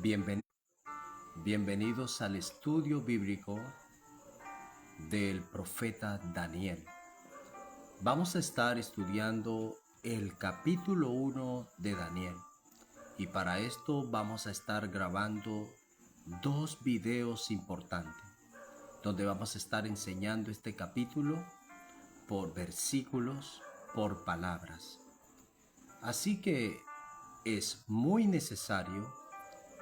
Bienven- Bienvenidos al estudio bíblico del profeta Daniel. Vamos a estar estudiando el capítulo 1 de Daniel y para esto vamos a estar grabando dos videos importantes donde vamos a estar enseñando este capítulo por versículos, por palabras. Así que es muy necesario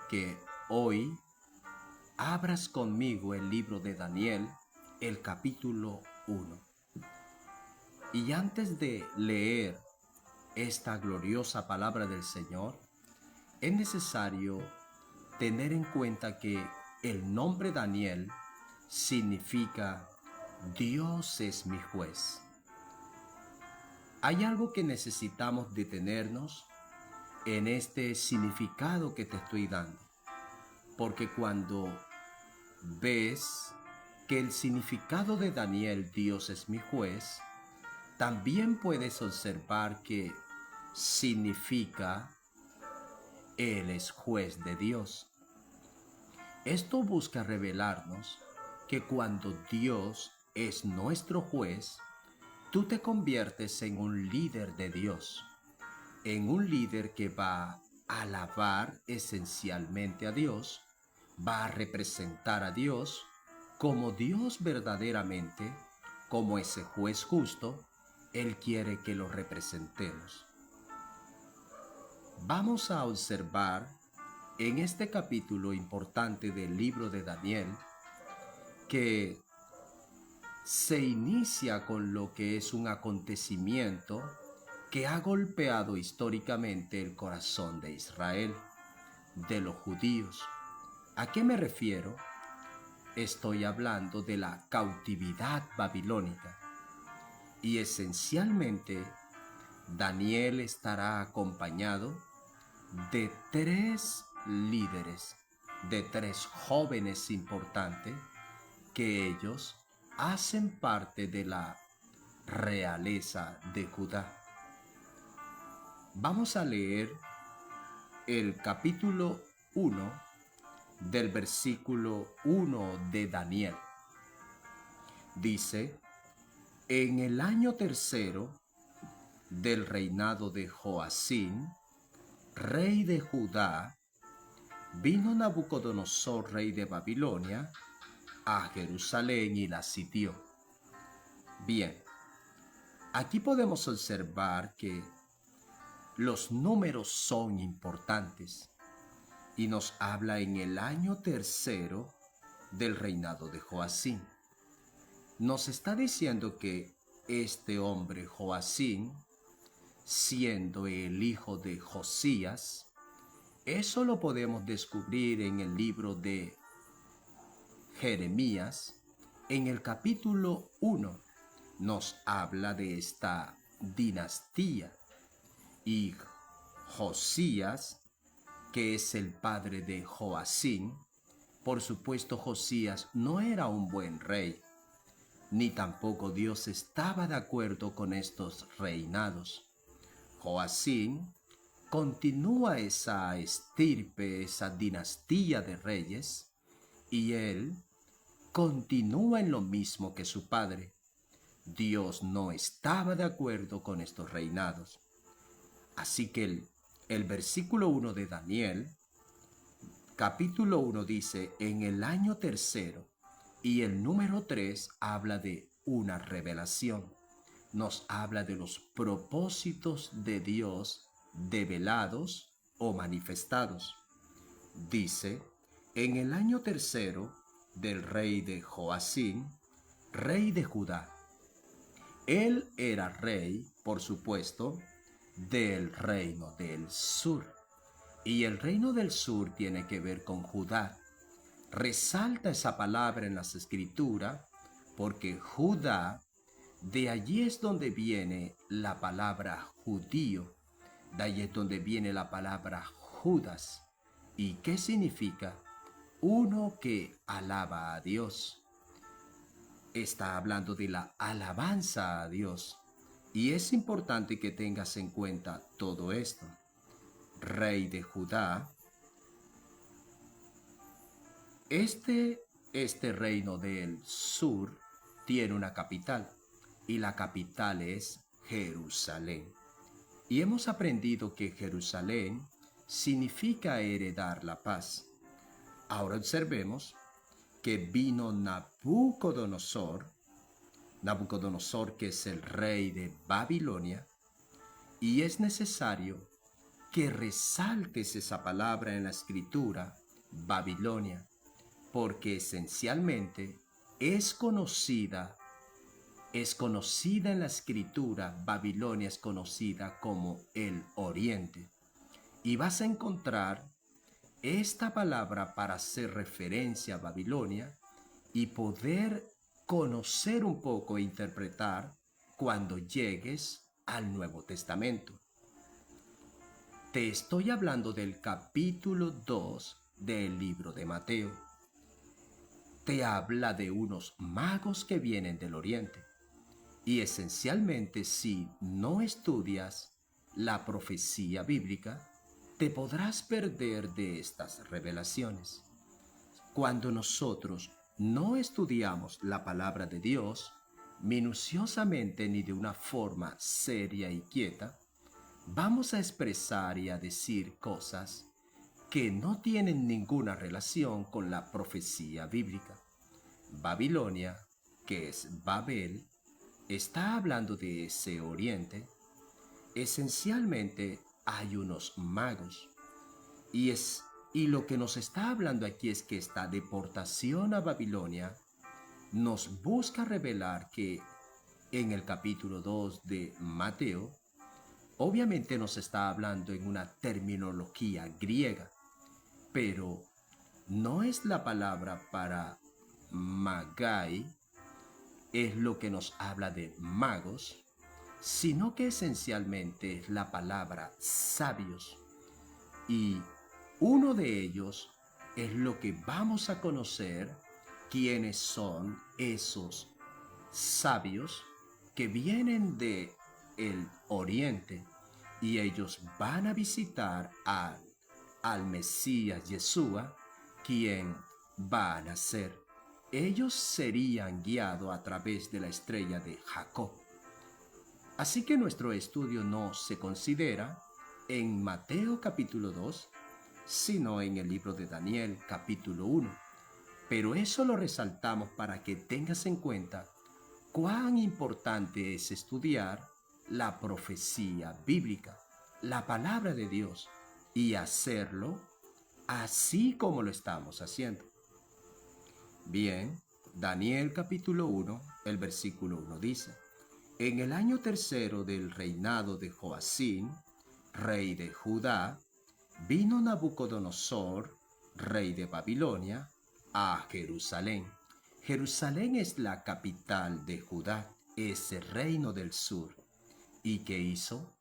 que hoy abras conmigo el libro de Daniel, el capítulo 1. Y antes de leer esta gloriosa palabra del Señor, es necesario tener en cuenta que el nombre Daniel significa Dios es mi juez. Hay algo que necesitamos detenernos en este significado que te estoy dando, porque cuando ves que el significado de Daniel, Dios es mi juez, también puedes observar que significa Él es juez de Dios. Esto busca revelarnos que cuando Dios es nuestro juez, tú te conviertes en un líder de Dios, en un líder que va a alabar esencialmente a Dios, va a representar a Dios como Dios verdaderamente, como ese juez justo. Él quiere que lo representemos. Vamos a observar en este capítulo importante del libro de Daniel que se inicia con lo que es un acontecimiento que ha golpeado históricamente el corazón de Israel, de los judíos. ¿A qué me refiero? Estoy hablando de la cautividad babilónica. Y esencialmente, Daniel estará acompañado de tres líderes, de tres jóvenes importantes, que ellos hacen parte de la realeza de Judá. Vamos a leer el capítulo 1 del versículo 1 de Daniel. Dice: en el año tercero del reinado de Joacim, rey de Judá, vino Nabucodonosor, rey de Babilonia, a Jerusalén y la sitió. Bien, aquí podemos observar que los números son importantes y nos habla en el año tercero del reinado de Joacim. Nos está diciendo que este hombre Joacim, siendo el hijo de Josías, eso lo podemos descubrir en el libro de Jeremías. En el capítulo 1 nos habla de esta dinastía y Josías, que es el padre de Joacim. Por supuesto, Josías no era un buen rey, ni tampoco Dios estaba de acuerdo con estos reinados. Joacim continúa esa estirpe, esa dinastía de reyes, y él continúa en lo mismo que su padre. Dios no estaba de acuerdo con estos reinados. Así que el versículo 1 de Daniel, capítulo 1 dice, en el año tercero, y el número 3 habla de una revelación. Nos habla de los propósitos de Dios develados o manifestados. Dice, en el año tercero del rey de Joacim, rey de Judá. Él era rey, por supuesto, del reino del sur. Y el reino del sur tiene que ver con Judá. Resalta esa palabra en las escrituras porque Judá, de allí es donde viene la palabra judío, de allí es donde viene la palabra Judas. ¿Y qué significa? Uno que alaba a Dios. Está hablando de la alabanza a Dios. Y es importante que tengas en cuenta todo esto. Rey de Judá, Este reino del sur tiene una capital y la capital es Jerusalén. Y hemos aprendido que Jerusalén significa heredar la paz. Ahora observemos que vino Nabucodonosor que es el rey de Babilonia, y es necesario que resaltes esa palabra en la escritura, Babilonia, porque esencialmente es conocida en la escritura. Babilonia es conocida como el Oriente. Y vas a encontrar esta palabra para hacer referencia a Babilonia y poder conocer un poco e interpretar cuando llegues al Nuevo Testamento. Te estoy hablando del capítulo 2 del libro de Mateo. Te habla de unos magos que vienen del Oriente. Y esencialmente, si no estudias la profecía bíblica, te podrás perder de estas revelaciones. Cuando nosotros no estudiamos la palabra de Dios minuciosamente ni de una forma seria y quieta, vamos a expresar y a decir cosas que no tienen ninguna relación con la profecía bíblica. Babilonia, que es Babel, está hablando de ese oriente. Esencialmente hay unos magos y lo que nos está hablando aquí es que esta deportación a Babilonia nos busca revelar que en el capítulo 2 de Mateo, obviamente nos está hablando en una terminología griega, pero no es la palabra para magai, es lo que nos habla de magos, sino que esencialmente es la palabra sabios. Y uno de ellos es lo que vamos a conocer, quiénes son esos sabios que vienen de el oriente, y ellos van a visitar al Mesías Yeshua, quien va a nacer. Ellos serían guiados a través de la estrella de Jacob. Así que nuestro estudio no se considera en Mateo capítulo 2, sino en el libro de Daniel capítulo 1. Pero eso lo resaltamos para que tengas en cuenta cuán importante es estudiar la profecía bíblica, la palabra de Dios, y hacerlo así como lo estamos haciendo. Bien, Daniel capítulo 1, el versículo 1 dice: en el año tercero del reinado de Joacín, rey de Judá, vino Nabucodonosor, rey de Babilonia, a Jerusalén. Jerusalén es la capital de Judá, ese reino del sur. ¿Y qué hizo?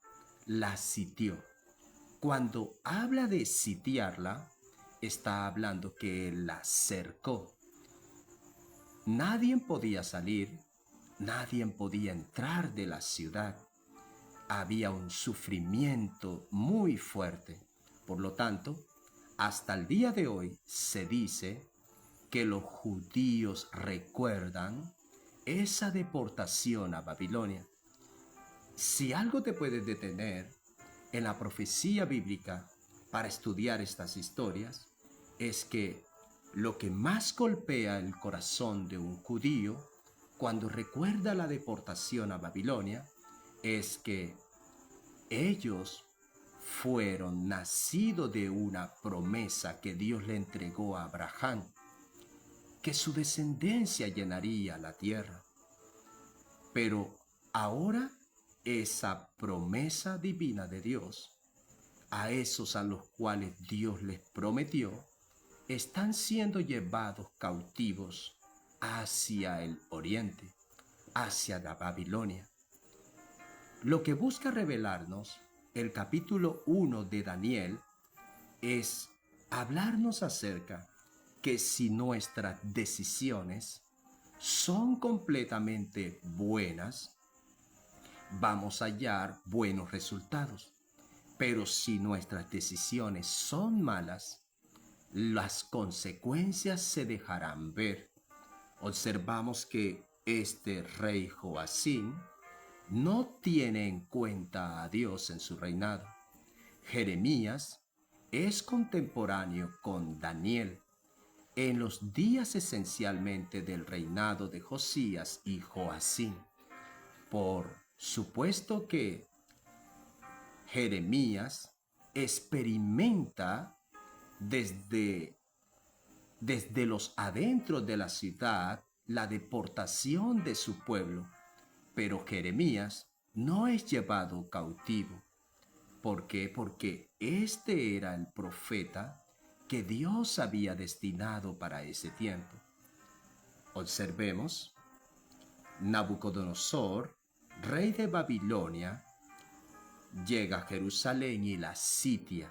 La sitió. Cuando habla de sitiarla, está hablando que él la cercó. Nadie podía salir, nadie podía entrar de la ciudad. Había un sufrimiento muy fuerte. Por lo tanto, hasta el día de hoy se dice que los judíos recuerdan esa deportación a Babilonia. Si algo te puede detener en la profecía bíblica para estudiar estas historias, es que lo que más golpea el corazón de un judío cuando recuerda la deportación a Babilonia es que ellos fueron nacidos de una promesa que Dios le entregó a Abraham, que su descendencia llenaría la tierra. Pero ahora esa promesa divina de Dios, a esos a los cuales Dios les prometió, están siendo llevados cautivos hacia el oriente, hacia la Babilonia. Lo que busca revelarnos el capítulo 1 de Daniel es hablarnos acerca que si nuestras decisiones son completamente buenas, vamos a hallar buenos resultados. Pero si nuestras decisiones son malas, las consecuencias se dejarán ver. Observamos que este rey Joacín no tiene en cuenta a Dios en su reinado. Jeremías es contemporáneo con Daniel en los días esencialmente del reinado de Josías y Joacín. Por supuesto que Jeremías experimenta desde, desde los adentros de la ciudad la deportación de su pueblo, pero Jeremías no es llevado cautivo. ¿Por qué? Porque este era el profeta que Dios había destinado para ese tiempo. Observemos, Nabucodonosor, rey de Babilonia, llega a Jerusalén y la sitia.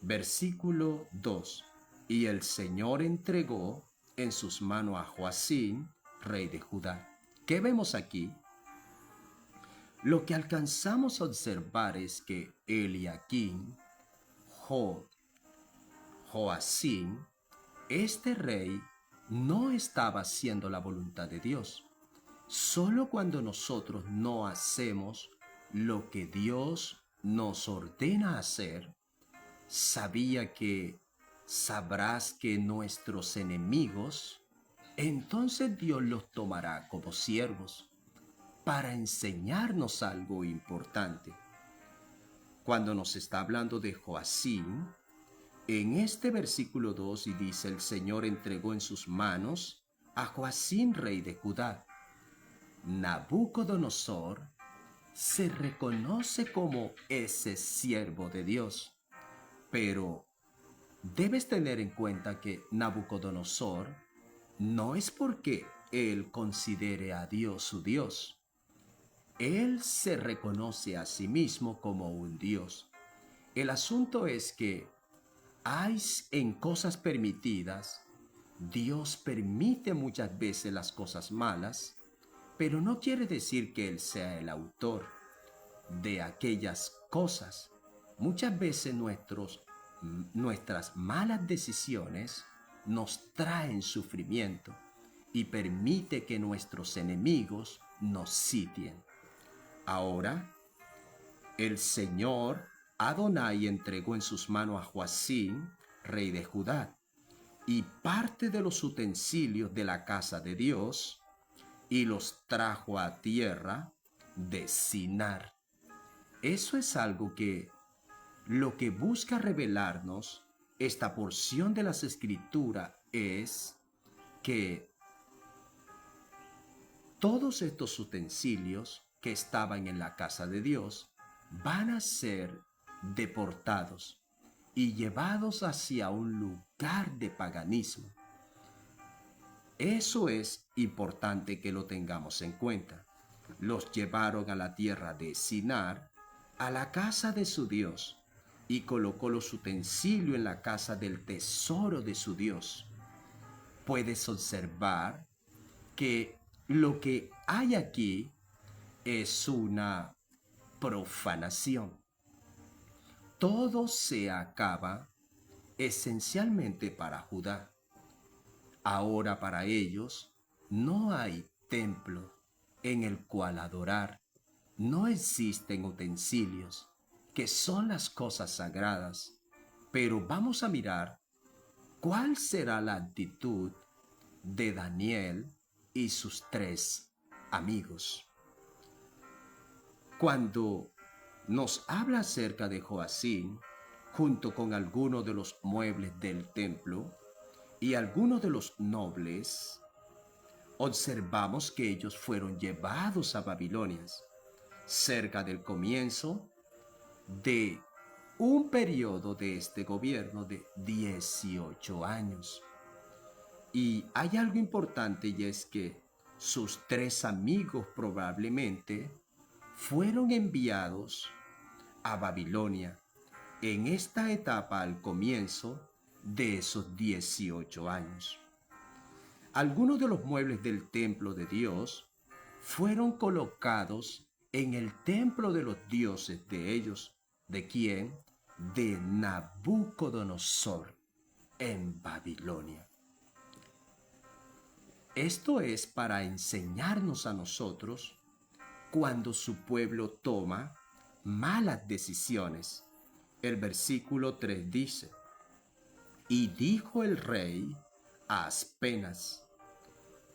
Versículo 2. Y el Señor entregó en sus manos a Joacín, rey de Judá. ¿Qué vemos aquí? Lo que alcanzamos a observar es que Eliaquim, Joacín, este rey no estaba haciendo la voluntad de Dios. Solo cuando nosotros no hacemos lo que Dios nos ordena hacer, sabrás que nuestros enemigos, entonces Dios los tomará como siervos para enseñarnos algo importante. Cuando nos está hablando de Joacín, en este versículo 2 y dice: el Señor entregó en sus manos a Joacín, rey de Judá. Nabucodonosor se reconoce como ese siervo de Dios, pero debes tener en cuenta que Nabucodonosor no es porque él considere a Dios su Dios. Él se reconoce a sí mismo como un Dios. El asunto es que hay en cosas permitidas, Dios permite muchas veces las cosas malas, pero no quiere decir que Él sea el autor de aquellas cosas. Muchas veces nuestras malas decisiones nos traen sufrimiento y permite que nuestros enemigos nos sitien. Ahora, el Señor Adonai entregó en sus manos a Joacín, rey de Judá, y parte de los utensilios de la casa de Dios, y los trajo a tierra de Sinar. Eso es algo que lo que busca revelarnos esta porción de las Escrituras es que todos estos utensilios que estaban en la casa de Dios van a ser deportados y llevados hacia un lugar de paganismo. Eso es importante que lo tengamos en cuenta. Los llevaron a la tierra de Sinar, a la casa de su Dios, y colocó los utensilios en la casa del tesoro de su Dios. Puedes observar que lo que hay aquí es una profanación. Todo se acaba esencialmente para Judá. Ahora para ellos no hay templo en el cual adorar. No existen utensilios, que son las cosas sagradas. Pero vamos a mirar cuál será la actitud de Daniel y sus 3 amigos. Cuando nos habla acerca de Joacín, junto con algunos de los muebles del templo y algunos de los nobles, observamos que ellos fueron llevados a Babilonia cerca del comienzo de un periodo de este gobierno de 18 años. Y hay algo importante, y es que sus 3 amigos probablemente fueron enviados a Babilonia en esta etapa al comienzo de esos 18 años. Algunos de los muebles del templo de Dios fueron colocados en el templo de los dioses de ellos, de quien de Nabucodonosor en Babilonia. Esto es para enseñarnos a nosotros cuando su pueblo toma malas decisiones. El versículo 3 dice: y dijo el rey a Aspenas.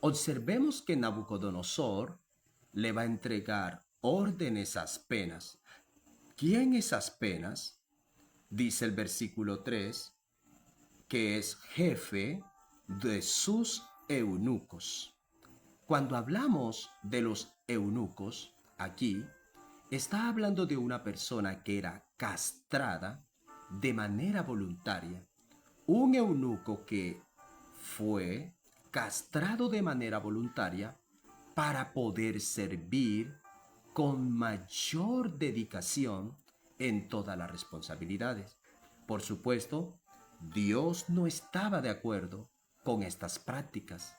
Observemos que Nabucodonosor le va a entregar órdenes a Aspenas. ¿Quién es Aspenas? Dice el versículo 3 que es jefe de sus eunucos. Cuando hablamos de los eunucos, aquí está hablando de una persona que era castrada de manera voluntaria. Un eunuco que fue castrado de manera voluntaria para poder servir con mayor dedicación en todas las responsabilidades. Por supuesto, Dios no estaba de acuerdo con estas prácticas,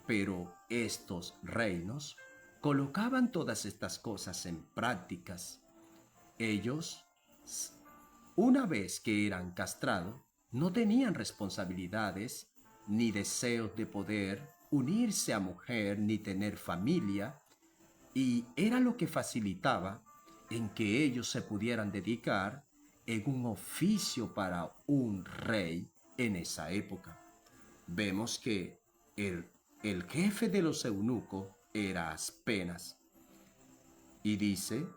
pero estos reinos colocaban todas estas cosas en prácticas. Ellos, una vez que eran castrados, no tenían responsabilidades ni deseos de poder unirse a mujer ni tener familia, y era lo que facilitaba en que ellos se pudieran dedicar en un oficio para un rey en esa época. Vemos que el jefe de los eunucos era Aspenas, y dice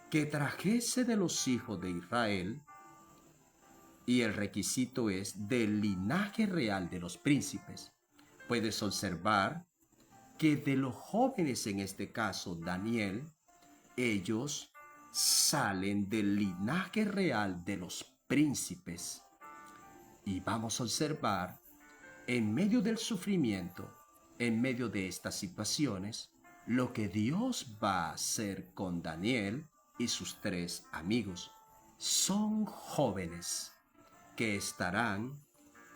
que trajese de los hijos de Israel, y el requisito es del linaje real de los príncipes. Puedes observar que de los jóvenes, en este caso Daniel, ellos salen del linaje real de los príncipes. Y vamos a observar, en medio del sufrimiento, en medio de estas situaciones, lo que Dios va a hacer con Daniel y sus 3 amigos. Son jóvenes que estarán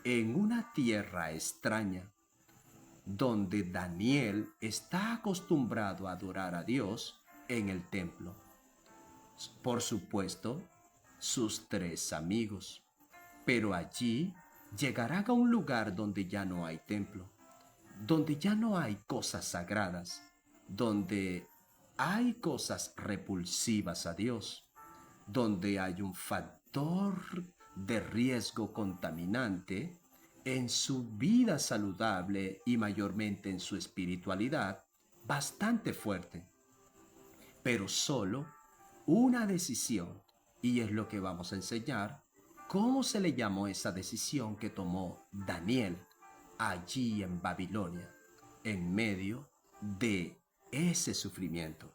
en una tierra extraña, donde Daniel está acostumbrado a adorar a Dios en el templo. Por supuesto, sus 3 amigos. Pero allí llegarán a un lugar donde ya no hay templo, donde ya no hay cosas sagradas, donde hay cosas repulsivas a Dios, donde hay un factor de riesgo contaminante en su vida saludable y mayormente en su espiritualidad bastante fuerte. Pero solo una decisión, y es lo que vamos a enseñar, cómo se le llamó esa decisión que tomó Daniel allí en Babilonia, en medio de ese sufrimiento.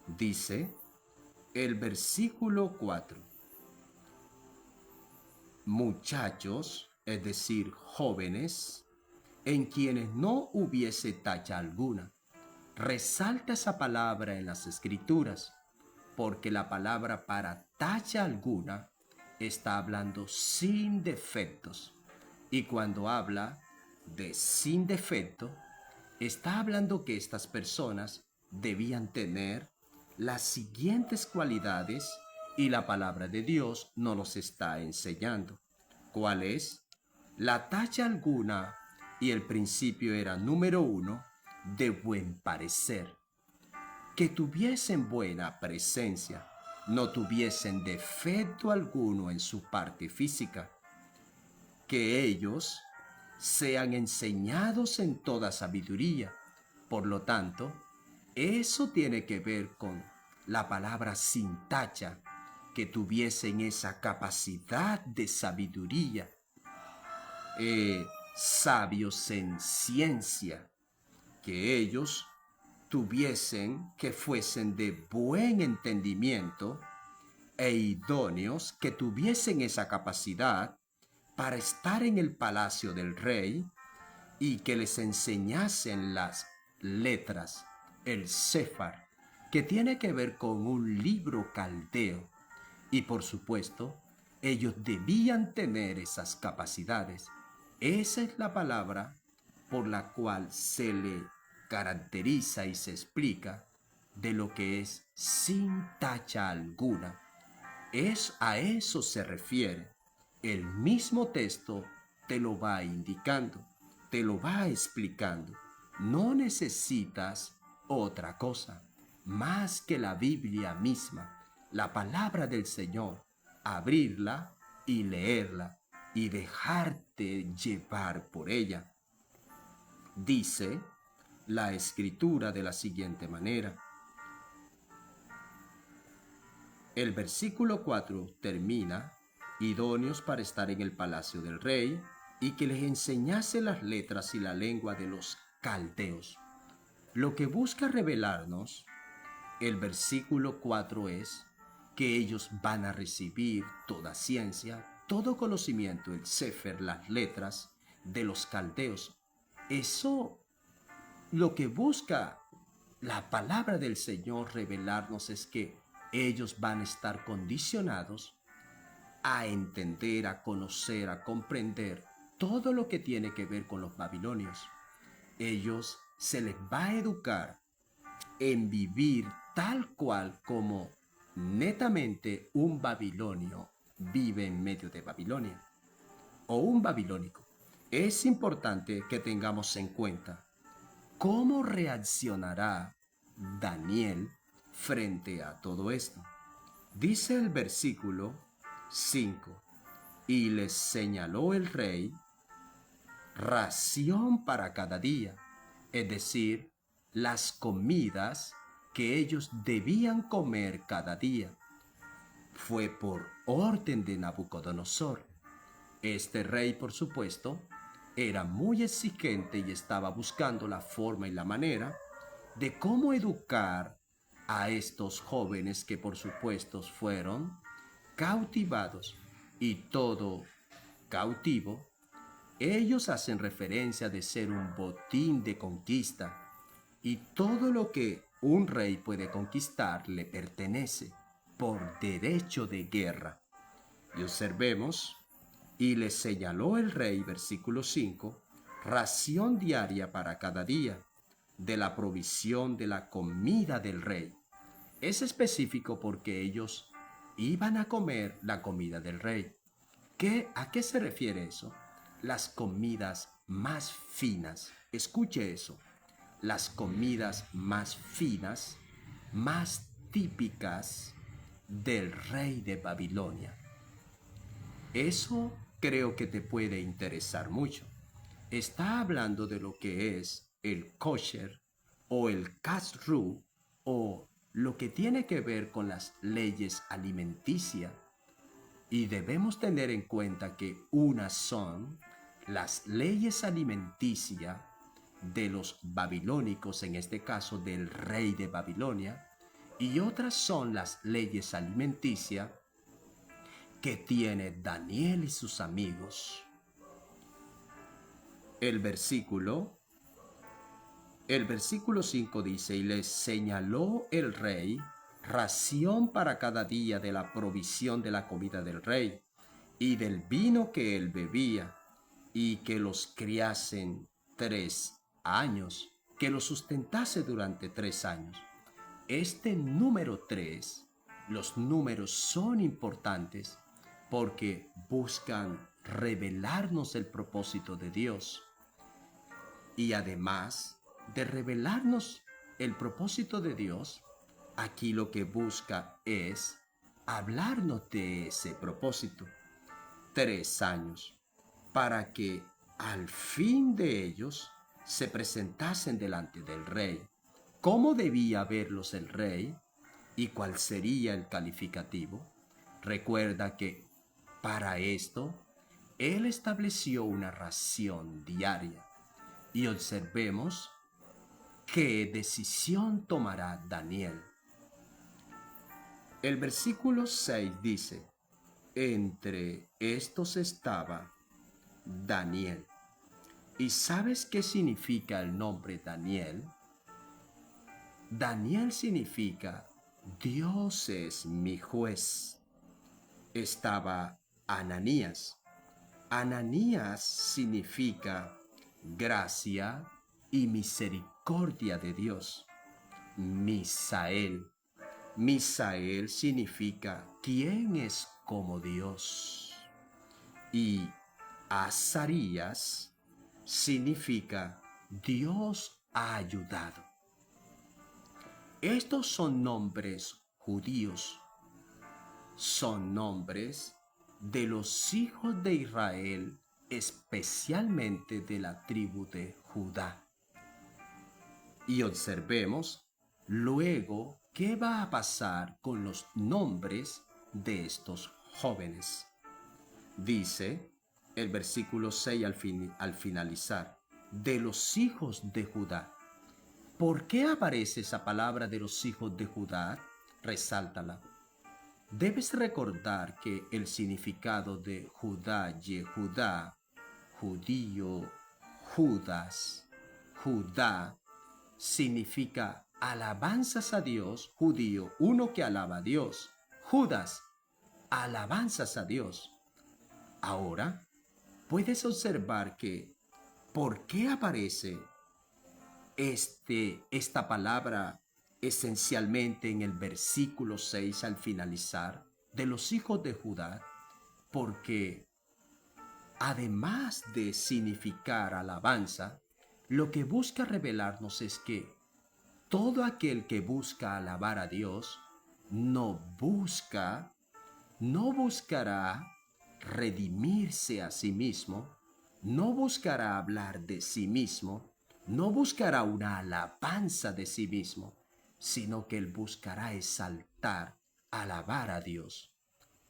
Dice el versículo 4: muchachos, es decir, jóvenes, en quienes no hubiese tacha alguna. Resalta esa palabra en las Escrituras, porque la palabra para tacha alguna está hablando sin defectos. Y cuando habla de sin defecto, está hablando que estas personas debían tener las siguientes cualidades, y la palabra de Dios nos los está enseñando. ¿Cuál es? La tacha alguna, y el principio era número 1, de buen parecer. Que tuviesen buena presencia, no tuviesen defecto alguno en su parte física. Que ellos sean enseñados en toda sabiduría. Por lo tanto, eso tiene que ver con la palabra sin tacha, que tuviesen esa capacidad de sabiduría, sabios en ciencia, que ellos que fuesen de buen entendimiento e idóneos, que tuviesen esa capacidad para estar en el palacio del rey, y que les enseñasen las letras, el Séfar, que tiene que ver con un libro caldeo. Y por supuesto, ellos debían tener esas capacidades. Esa es la palabra por la cual se le caracteriza y se explica de lo que es sin tacha alguna. A eso se refiere. El mismo texto te lo va indicando, te lo va explicando. No necesitas otra cosa más que la Biblia misma, la palabra del Señor, abrirla y leerla y dejarte llevar por ella. Dice la Escritura de la siguiente manera. El versículo 4 termina: idóneos para estar en el palacio del rey, y que les enseñase las letras y la lengua de los caldeos. Lo que busca revelarnos el versículo 4 es que ellos van a recibir toda ciencia, todo conocimiento, el Sefer, las letras de los caldeos. Eso, lo que busca la palabra del Señor revelarnos es que ellos van a estar condicionados a entender, a conocer, a comprender todo lo que tiene que ver con los babilonios. Ellos se les va a educar en vivir tal cual como netamente un babilonio vive en medio de Babilonia, o un babilónico. Es importante que tengamos en cuenta cómo reaccionará Daniel frente a todo esto. Dice el versículo 5: y les señaló el rey ración para cada día, es decir, las comidas que ellos debían comer cada día. Fue por orden de Nabucodonosor. Este rey, por supuesto, era muy exigente y estaba buscando la forma y la manera de cómo educar a estos jóvenes que, por supuesto, fueron cautivados. Y todo cautivo, ellos hacen referencia de ser un botín de conquista, y todo lo que un rey puede conquistar le pertenece por derecho de guerra. Y observemos: y le señaló el rey, versículo 5, ración diaria para cada día, de la provisión de la comida del rey. Es específico porque ellos iban a comer la comida del rey. ¿A qué se refiere eso? Las comidas más finas. Escuche eso. Las comidas más finas, más típicas del rey de Babilonia. Eso creo que te puede interesar mucho. Está hablando de lo que es el kosher o el kashrut, o lo que tiene que ver con las leyes alimenticias. Y debemos tener en cuenta que unas son las leyes alimenticias de los babilónicos, en este caso del rey de Babilonia, y otras son las leyes alimenticias que tiene Daniel y sus amigos. El versículo 5 dice: y les señaló el rey ración para cada día de la provisión de la comida del rey y del vino que él bebía, y que los criasen 3 años, que los sustentase durante 3 años. Este número 3, los números son importantes porque buscan revelarnos el propósito de Dios. Y además de revelarnos el propósito de Dios, aquí lo que busca es hablarnos de ese propósito. 3 años, para que al fin de ellos se presentasen delante del rey. ¿Cómo debía verlos el rey? ¿Y cuál sería el calificativo? Recuerda que para esto él estableció una ración diaria. Y observemos qué decisión tomará Daniel. El versículo 6 dice: entre estos estaba Daniel. ¿Y sabes qué significa el nombre Daniel? Daniel significa Dios es mi juez. Estaba Ananías. Ananías significa gracia y misericordia de Dios. Misael. Misael significa ¿quién es como Dios? Y Azarías significa Dios ha ayudado. Estos son nombres judíos, son nombres de los hijos de Israel, especialmente de la tribu de Judá. Y observemos luego qué va a pasar con los nombres de estos jóvenes. Dice el versículo 6 al finalizar, de los hijos de Judá. ¿Por qué aparece esa palabra de los hijos de Judá? Resáltala. Debes recordar que el significado de Judá, Yehudá, judío, Judas, Judá, significa alabanzas a Dios, judío, uno que alaba a Dios, Judas, alabanzas a Dios. Ahora, puedes observar que, ¿por qué aparece esta palabra esencialmente en el versículo 6 al finalizar de los hijos de Judá? Porque además de significar alabanza, lo que busca revelarnos es que todo aquel que busca alabar a Dios no buscará redimirse a sí mismo, no buscará hablar de sí mismo, no buscará una alabanza de sí mismo, sino que él buscará exaltar, alabar a Dios.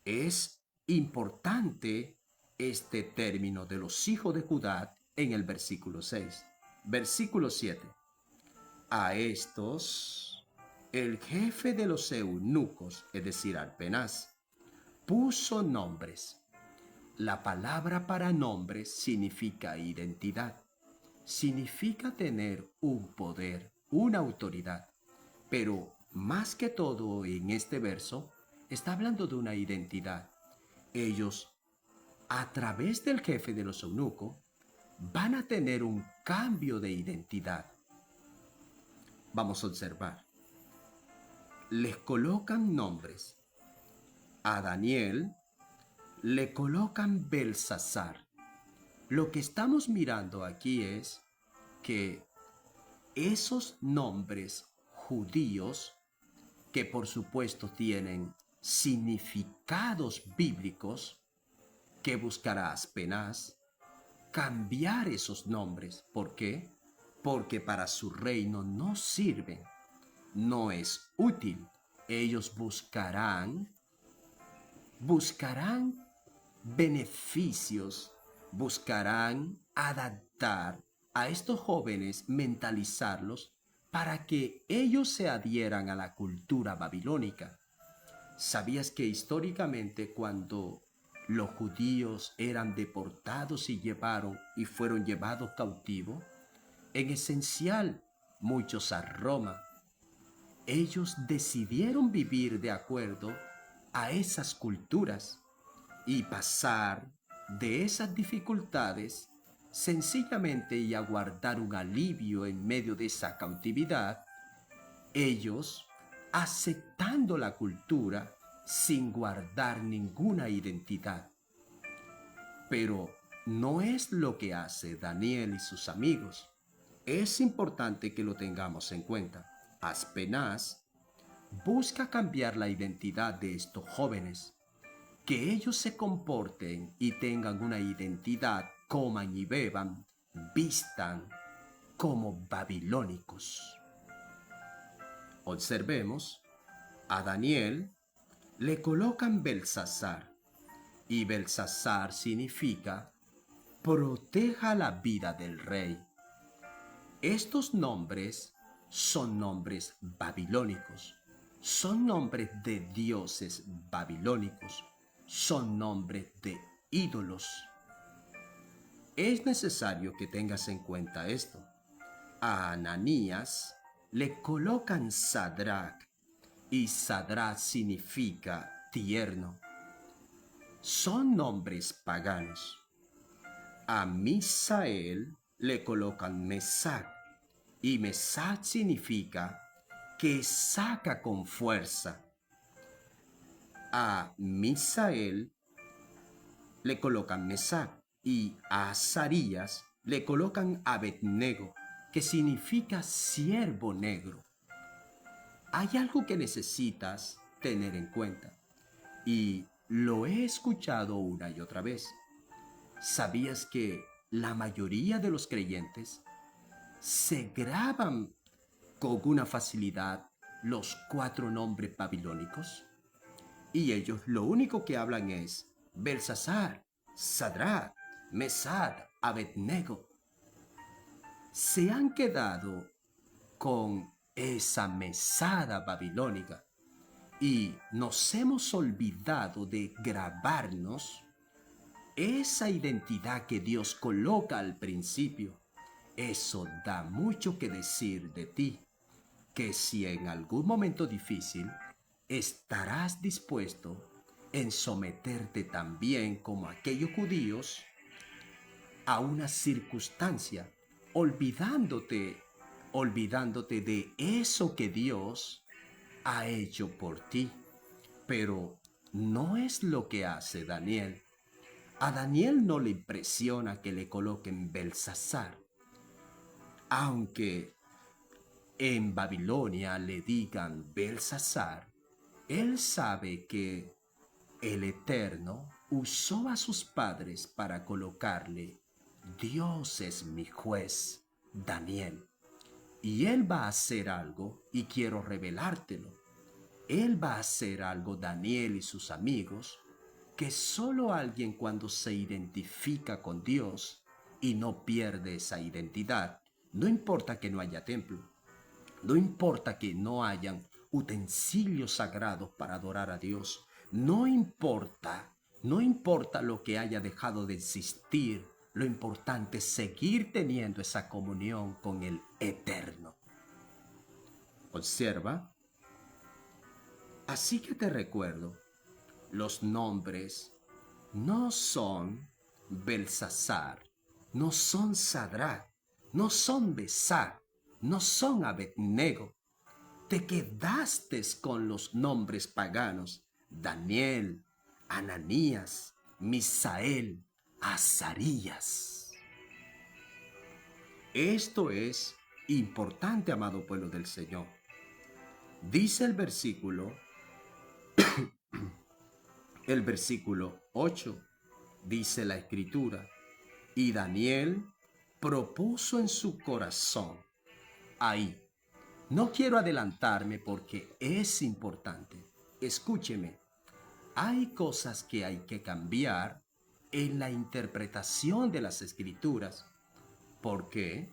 Es importante este término de los hijos de Judá en el versículo 6. Versículo 7. A estos, el jefe de los eunucos, es decir, Arpenaz, puso nombres. La palabra para nombres significa identidad. Significa tener un poder, una autoridad. Pero más que todo en este verso, está hablando de una identidad. Ellos, a través del jefe de los eunucos, van a tener un cambio de identidad. Vamos a observar. Les colocan nombres. A Daniel le colocan Belsasar. Lo que estamos mirando aquí es que esos nombres judíos, que por supuesto tienen significados bíblicos, que buscará Aspenaz, cambiar esos nombres. ¿Por qué? Porque para su reino no sirven, no es útil. Ellos buscarán beneficios, buscarán adaptar a estos jóvenes, mentalizarlos para que ellos se adhieran a la cultura babilónica. ¿Sabías que históricamente cuando los judíos eran deportados y fueron llevados cautivos, en esencial muchos a Roma, ellos decidieron vivir de acuerdo a esas culturas y pasar de esas dificultades sencillamente y aguardar un alivio en medio de esa cautividad, ellos aceptando la cultura sin guardar ninguna identidad. Pero no es lo que hace Daniel y sus amigos. Es importante que lo tengamos en cuenta. Aspenaz busca cambiar la identidad de estos jóvenes, que ellos se comporten y tengan una identidad, coman y beban, vistan como babilónicos. Observemos, a Daniel le colocan Belsasar, y Belsasar significa proteja la vida del rey. Estos nombres son nombres babilónicos, son nombres de dioses babilónicos, son nombres de ídolos. Es necesario que tengas en cuenta esto. A Ananías le colocan Sadrach, y Sadrach significa tierno. Son nombres paganos. A Misael le colocan Mesac, y Mesac significa que saca con fuerza. A Misael le colocan Mesac y a Azarías le colocan Abednego, que significa siervo negro. Hay algo que necesitas tener en cuenta y lo he escuchado una y otra vez. ¿Sabías que la mayoría de los creyentes se graban con una facilidad los 4 nombres babilónicos? Y ellos lo único que hablan es Belsasar, Sadrach, Mesad, Abednego. Se han quedado con esa mesada babilónica y nos hemos olvidado de grabarnos esa identidad que Dios coloca al principio. Eso da mucho que decir de ti, que si en algún momento difícil estarás dispuesto en someterte también como aquellos judíos a una circunstancia, olvidándote de eso que Dios ha hecho por ti. Pero no es lo que hace Daniel. A Daniel no le impresiona que le coloquen Belsasar, aunque en Babilonia le digan Belsasar. Él sabe que el Eterno usó a sus padres para colocarle Dios es mi juez, Daniel. Y Él va a hacer algo y quiero revelártelo. Él va a hacer algo, Daniel y sus amigos, que solo alguien cuando se identifica con Dios y no pierde esa identidad, no importa que no haya templo, no importa que no hayan utensilios sagrados para adorar a Dios, no importa lo que haya dejado de existir, lo importante es seguir teniendo esa comunión con el Eterno. Observa. Así que te recuerdo, los nombres no son Belsasar, no son Sadrach, no son Mesach, no son Abednego. Te quedaste con los nombres paganos: Daniel, Ananías, Misael, Azarías. Esto es importante, amado pueblo del Señor. Dice el versículo 8, dice la Escritura, y Daniel propuso en su corazón. Ahí, no quiero adelantarme porque es importante. Escúcheme, hay cosas que hay que cambiar en la interpretación de las Escrituras. ¿Por qué?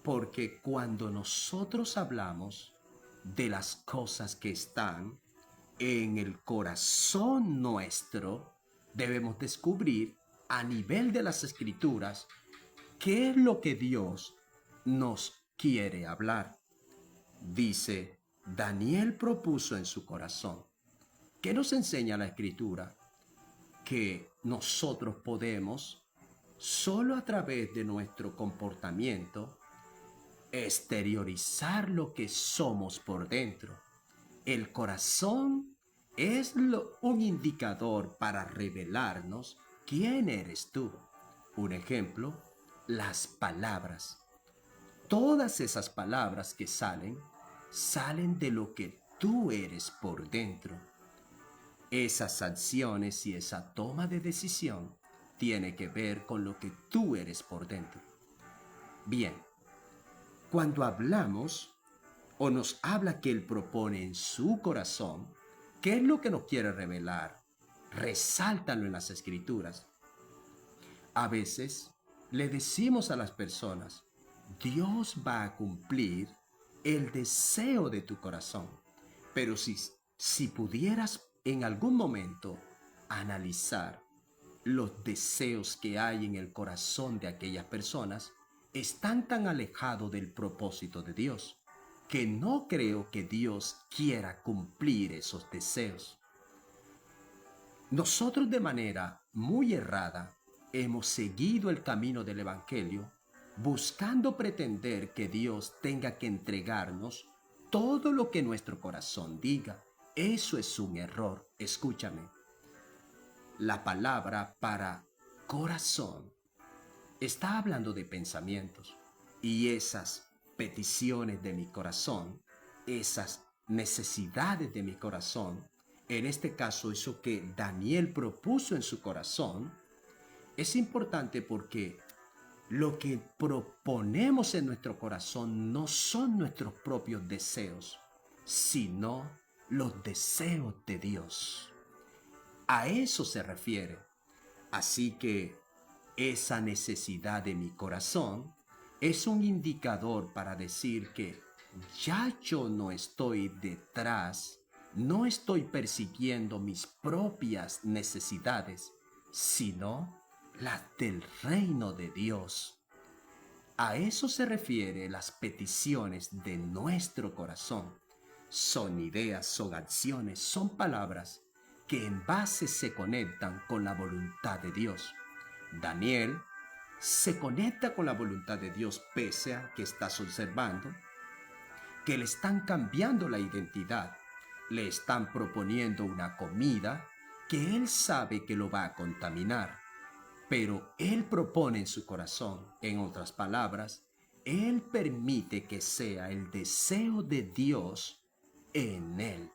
Porque cuando nosotros hablamos de las cosas que están en el corazón nuestro, debemos descubrir a nivel de las Escrituras qué es lo que Dios nos quiere hablar. Dice, Daniel propuso en su corazón. ¿Qué nos enseña la Escritura? Que nosotros podemos, solo a través de nuestro comportamiento, exteriorizar lo que somos por dentro. El corazón es un indicador para revelarnos quién eres tú. Un ejemplo, las palabras. Todas esas palabras que salen de lo que tú eres por dentro. Esas acciones y esa toma de decisión tiene que ver con lo que tú eres por dentro. Bien, cuando hablamos o nos habla que Él propone en su corazón, ¿qué es lo que nos quiere revelar? Resáltalo en las Escrituras. A veces le decimos a las personas, Dios va a cumplir el deseo de tu corazón. Pero si pudieras en algún momento analizar los deseos que hay en el corazón de aquellas personas, están tan alejados del propósito de Dios que no creo que Dios quiera cumplir esos deseos. Nosotros de manera muy errada hemos seguido el camino del Evangelio buscando pretender que Dios tenga que entregarnos todo lo que nuestro corazón diga. Eso es un error. Escúchame. La palabra para corazón está hablando de pensamientos, y esas peticiones de mi corazón, esas necesidades de mi corazón, en este caso eso que Daniel propuso en su corazón, es importante porque lo que proponemos en nuestro corazón no son nuestros propios deseos, sino los deseos de Dios. A eso se refiere. Así que esa necesidad de mi corazón es un indicador para decir que ya yo no estoy detrás, no estoy persiguiendo mis propias necesidades, sino las del reino de Dios. A eso se refiere las peticiones de nuestro corazón. Son ideas, son acciones, son palabras que en base se conectan con la voluntad de Dios. Daniel se conecta con la voluntad de Dios pese a que estás observando que le están cambiando la identidad, le están proponiendo una comida que él sabe que lo va a contaminar, pero él propone en su corazón, en otras palabras, él permite que sea el deseo de Dios en él,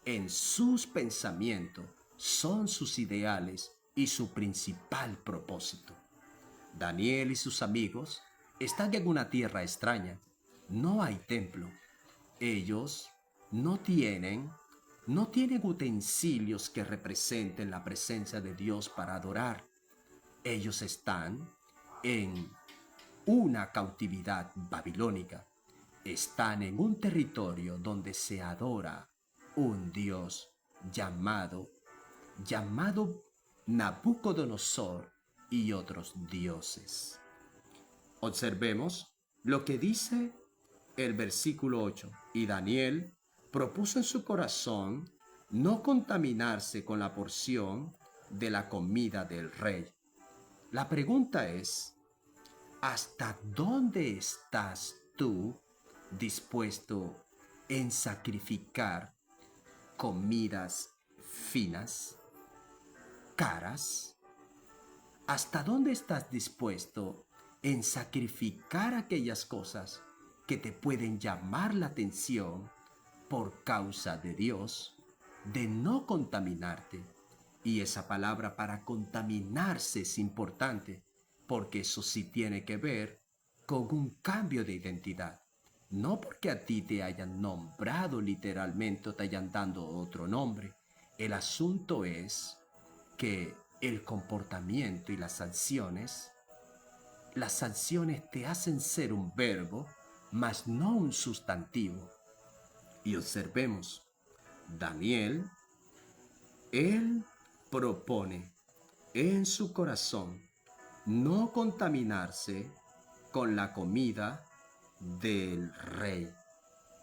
en sus pensamientos, son sus ideales y su principal propósito. Daniel y sus amigos están en una tierra extraña. No hay templo. Ellos no tienen utensilios que representen la presencia de Dios para adorar. Ellos están en una cautividad babilónica. Están en un territorio donde se adora un Dios llamado Nabucodonosor y otros dioses. Observemos lo que dice el versículo 8. Y Daniel propuso en su corazón no contaminarse con la porción de la comida del rey. La pregunta es, ¿hasta dónde estás tú dispuesto en sacrificar comidas finas, caras? ¿Hasta dónde estás dispuesto en sacrificar aquellas cosas que te pueden llamar la atención por causa de Dios, de no contaminarte? Y esa palabra para contaminarse es importante, porque eso sí tiene que ver con un cambio de identidad. No porque a ti te hayan nombrado literalmente o te hayan dado otro nombre. El asunto es que el comportamiento y las sanciones te hacen ser un verbo, mas no un sustantivo. Y observemos, Daniel, él propone en su corazón no contaminarse con la comida del rey.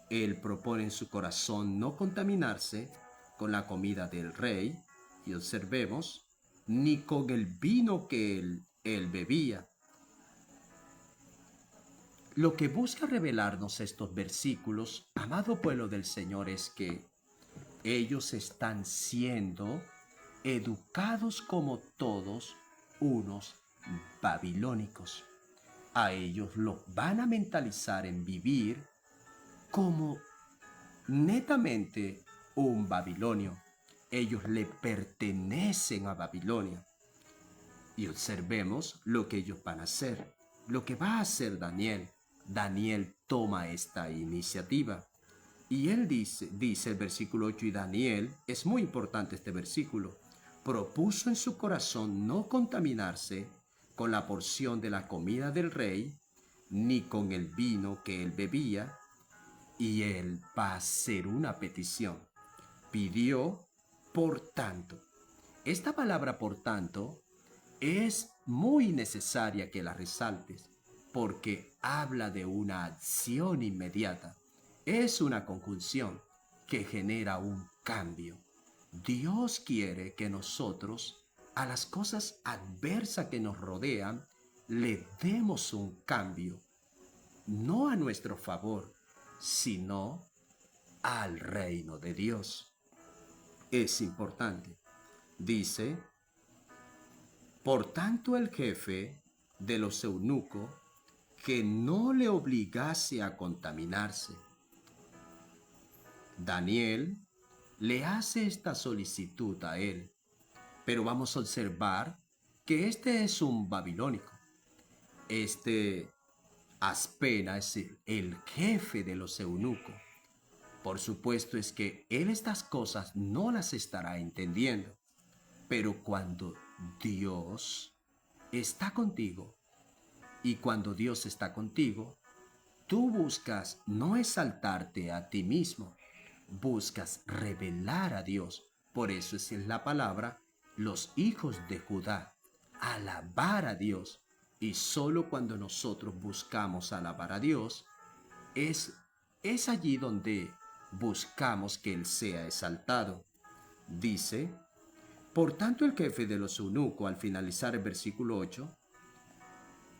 Él propone en su corazón no contaminarse con la comida del rey, y observemos, ni con el vino que él bebía. Lo que busca revelarnos estos versículos, amado pueblo del Señor, es que ellos están siendo educados como todos unos babilónicos. A ellos los van a mentalizar en vivir como netamente un babilonio. Ellos le pertenecen a Babilonia. Y observemos lo que ellos van a hacer, lo que va a hacer Daniel. Daniel toma esta iniciativa. Y él dice el versículo 8, y Daniel, es muy importante este versículo, propuso en su corazón no contaminarse con la porción de la comida del rey, ni con el vino que él bebía, y él va a hacer una petición. Pidió, por tanto. Esta palabra, por tanto, es muy necesaria que la resaltes, porque habla de una acción inmediata. Es una conjunción que genera un cambio. Dios quiere que nosotros a las cosas adversas que nos rodean le demos un cambio, no a nuestro favor, sino al reino de Dios. Es importante. Dice, por tanto el jefe de los eunucos que no le obligase a contaminarse. Daniel le hace esta solicitud a él, pero vamos a observar que este es un babilónico. Este Aspena es el jefe de los eunucos. Por supuesto es que él estas cosas no las estará entendiendo, pero cuando Dios está contigo y cuando Dios está contigo, tú buscas no exaltarte a ti mismo, buscas revelar a Dios. Por eso es en la palabra, los hijos de Judá, alabar a Dios. Y solo cuando nosotros buscamos alabar a Dios, es allí donde buscamos que Él sea exaltado. Dice, por tanto el jefe de los eunucos, al finalizar el versículo 8,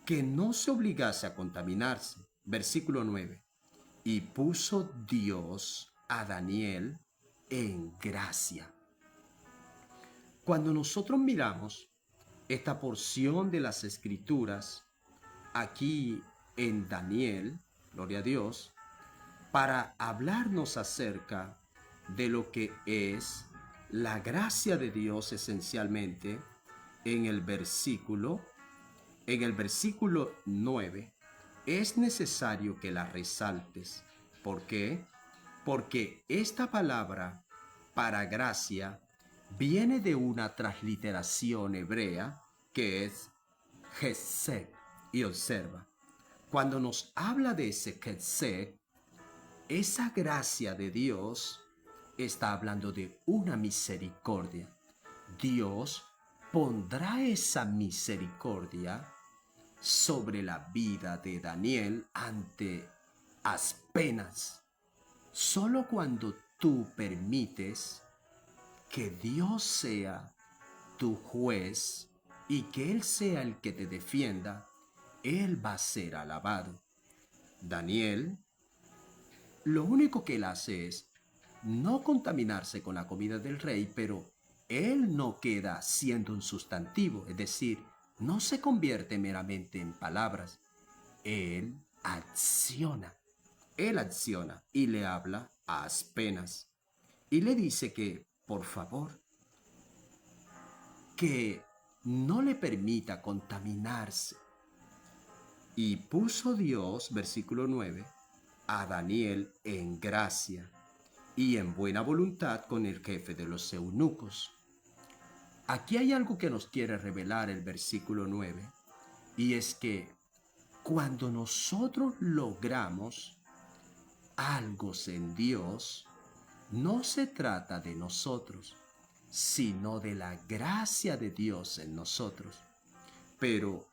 que no se obligase a contaminarse. Versículo 9. Y puso Dios a Daniel en gracia. Cuando nosotros miramos esta porción de las Escrituras, aquí en Daniel, gloria a Dios, para hablarnos acerca de lo que es la gracia de Dios esencialmente, en el versículo 9, es necesario que la resaltes. ¿Por qué? Porque esta palabra para gracia viene de una transliteración hebrea que es Hesed. Y observa, cuando nos habla de ese Hesed, esa gracia de Dios está hablando de una misericordia. Dios pondrá esa misericordia sobre la vida de Daniel ante Aspenas. Solo cuando tú permites que Dios sea tu juez y que Él sea el que te defienda, Él va a ser alabado. Daniel, lo único que Él hace es no contaminarse con la comida del rey, pero Él no queda siendo un sustantivo, es decir, no se convierte meramente en palabras. Él acciona. Él acciona y le habla a Aspenas y le dice que, por favor, que no le permita contaminarse. Y puso Dios, versículo 9, a Daniel en gracia y en buena voluntad con el jefe de los eunucos. Aquí hay algo que nos quiere revelar el versículo 9, y es que cuando nosotros logramos algo en Dios, no se trata de nosotros, sino de la gracia de Dios en nosotros. Pero,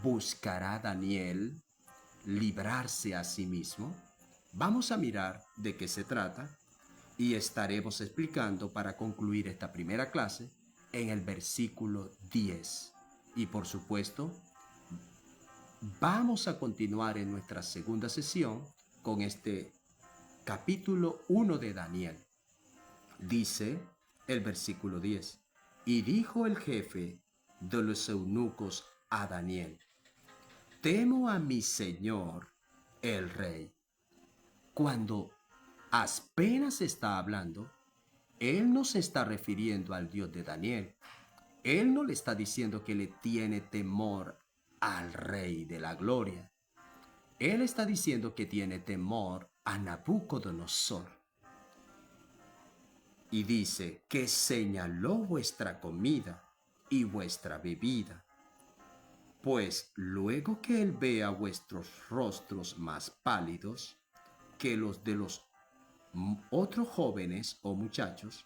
¿buscará Daniel librarse a sí mismo? Vamos a mirar de qué se trata y estaremos explicando para concluir esta primera clase en el versículo 10. Y por supuesto, vamos a continuar en nuestra segunda sesión con este capítulo 1 de Daniel. Dice el versículo 10. Y dijo el jefe de los eunucos a Daniel: temo a mi señor el rey. Cuando apenas está hablando, él no se está refiriendo al Dios de Daniel. Él no le está diciendo que le tiene temor al rey de la gloria. Él está diciendo que tiene temor a Nabucodonosor. Y dice que señaló vuestra comida y vuestra bebida. Pues luego que él vea vuestros rostros más pálidos que los de los otros jóvenes o muchachos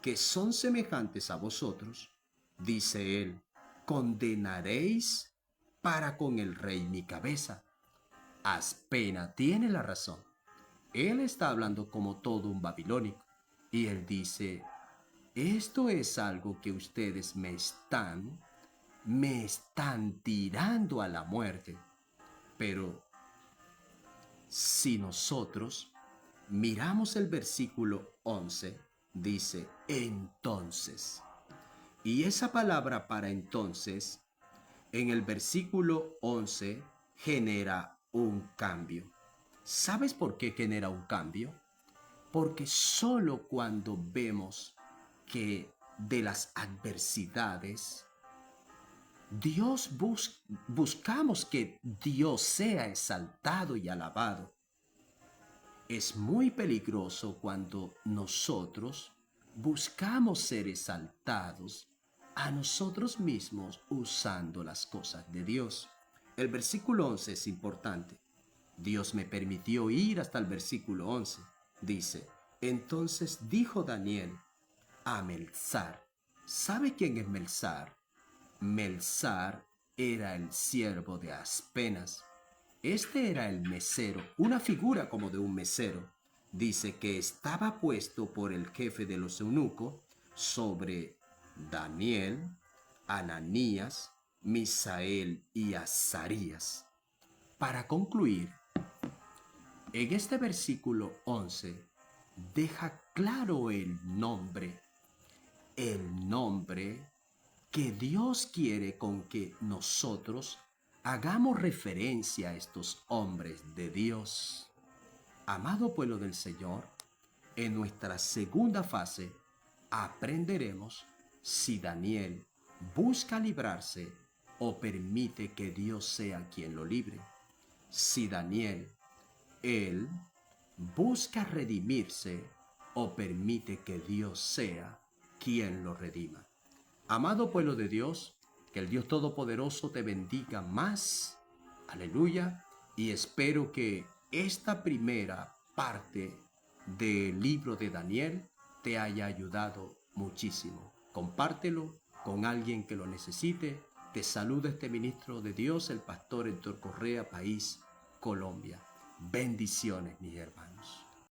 que son semejantes a vosotros, dice él, condenaréis para con el rey mi cabeza. Aspena tiene la razón. Él está hablando como todo un babilónico. Y él dice, esto es algo que ustedes me están tirando a la muerte. Pero si nosotros miramos el versículo 11, dice entonces. Y esa palabra para entonces, en el versículo 11, genera un cambio. ¿Sabes por qué genera un cambio? Porque solo cuando vemos que de las adversidades, buscamos que Dios sea exaltado y alabado. Es muy peligroso cuando nosotros buscamos ser exaltados a nosotros mismos usando las cosas de Dios. El versículo 11 es importante. Dios me permitió ir hasta el versículo 11. Dice, entonces dijo Daniel a Melzar. ¿Sabe quién es Melzar? Melzar era el siervo de Aspenas. Este era el mesero, una figura como de un mesero. Dice que estaba puesto por el jefe de los eunucos sobre Daniel, Ananías, Misael y Azarías. Para concluir, en este versículo 11 deja claro el nombre que Dios quiere con que nosotros hagamos referencia a estos hombres de Dios. Amado pueblo del Señor, en nuestra segunda fase aprenderemos si Daniel busca librarse o permite que Dios sea quien lo libre. Si Daniel, él, busca redimirse o permite que Dios sea quien lo redima. Amado pueblo de Dios, que el Dios Todopoderoso te bendiga más. Aleluya. Y espero que esta primera parte del libro de Daniel te haya ayudado muchísimo. Compártelo con alguien que lo necesite. Te saluda este ministro de Dios, el pastor Héctor Correa, país Colombia. Bendiciones, mis hermanos.